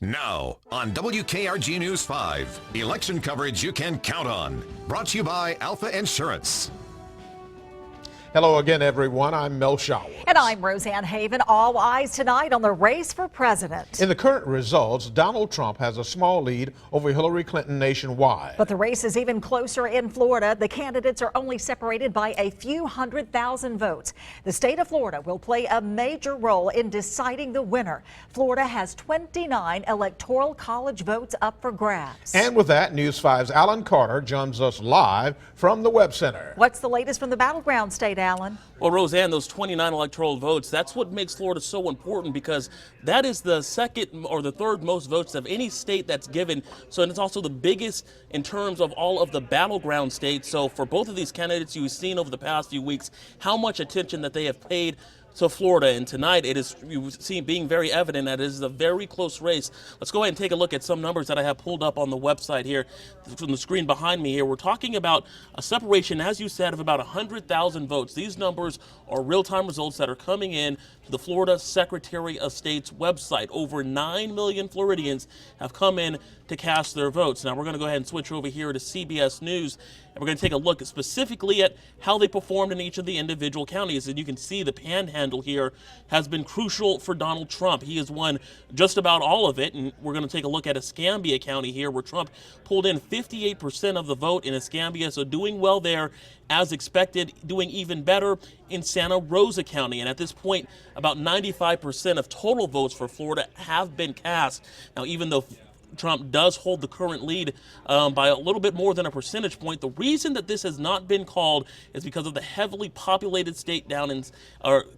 Now, on WKRG News 5, election coverage you can count on. Brought to you by Alpha Insurance. Hello again, everyone. I'm Mel Showers. And I'm Roseanne Haven. All eyes tonight on the race for president. In the current results, Donald Trump has a small lead over Hillary Clinton nationwide. But the race is even closer in Florida. The candidates are only separated by a few 100,000 votes. The state of Florida will play a major role in deciding the winner. Florida has 29 electoral college votes up for grabs. And with that, News 5's Alan Carter joins us live from the Web Center. What's the latest from the battleground state, Alan? Well, Roseanne, those 29 electoral votes, that's what makes Florida so important, because that is the second or the third most votes of any state that's given. So and it's also the biggest in terms of all of the battleground states. So for both of these candidates, you've seen over the past few weeks how much attention that they have paid to Florida, and tonight it is, you see, being very evident that it is a very close race. Let's go ahead and take a look at some numbers that I have pulled up on the website here from the screen behind me here. We're talking about a separation, as you said, of about 100,000 votes. These numbers are real-time results that are coming in to the Florida Secretary of State's website. Over 9 million Floridians have come in to cast their votes. Now we're going to go ahead and switch over here to CBS News, and we're going to take a look specifically at how they performed in each of the individual counties. And you can see the panhandle here has been crucial for Donald Trump. He has won just about all of it, and we're going to take a look at Escambia County here, where Trump pulled in 58% of the vote in Escambia, so doing well there as expected, doing even better in Santa Rosa County. And at this point, about 95% of total votes for Florida have been cast. Now, even though Trump does hold the current lead by a little bit more than a percentage point, the reason that this has not been called is because of the heavily populated state down in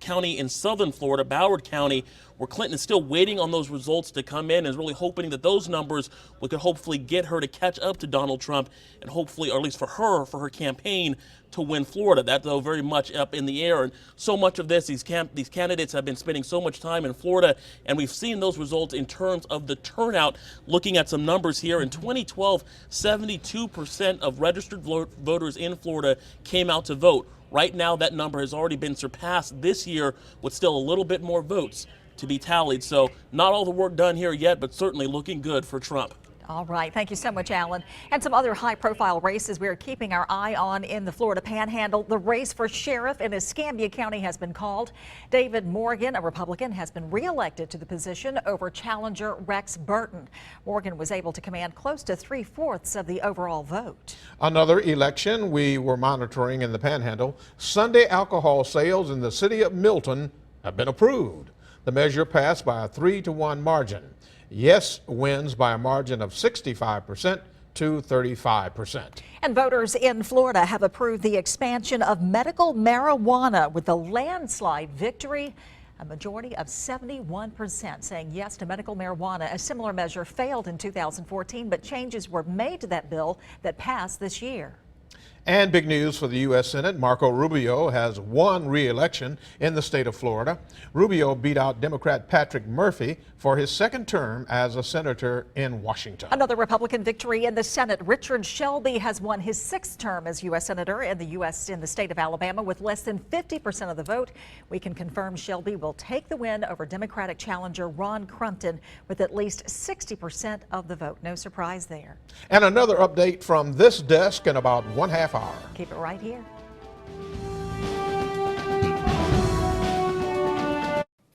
county in southern Florida, Broward County, where Clinton is still waiting on those results to come in and is really hoping that those numbers could hopefully get her to catch up to Donald Trump, and hopefully, or at least for her campaign, to win Florida. That, though, very much up in the air. And so much of this, these candidates have been spending so much time in Florida, and we've seen those results in terms of the turnout. Looking at some numbers here, in 2012, 72% of registered voters in Florida came out to vote. Right now, that number has already been surpassed this year, with still a little bit more votes to be tallied. So not all the work done here yet, but certainly looking good for Trump. All right. Thank you so much, Alan. And some other high-profile races we're keeping our eye on in the Florida Panhandle. The race for sheriff in Escambia County has been called. David Morgan, a Republican, has been reelected to the position over challenger Rex Burton. Morgan was able to command close to 3/4 of the overall vote. Another election we were monitoring in the Panhandle. Sunday alcohol sales in the city of Milton have been approved. The measure passed by a 3-to-1 margin. Yes wins by a margin of 65% to 35%. And voters in Florida have approved the expansion of medical marijuana with a landslide victory. A majority of 71% saying yes to medical marijuana. A similar measure failed in 2014, but changes were made to that bill that passed this year. And big news for the U.S. Senate. Marco Rubio has won re-election in the state of Florida. Rubio beat out Democrat Patrick Murphy for his second term as a senator in Washington. Another Republican victory in the Senate. Richard Shelby has won his 6th term as U.S. Senator in the state of Alabama with less than 50% of the vote. We can confirm Shelby will take the win over Democratic challenger Ron Crumpton with at least 60% of the vote. No surprise there. And another update from this desk in about 1/2 hour. Keep it right here.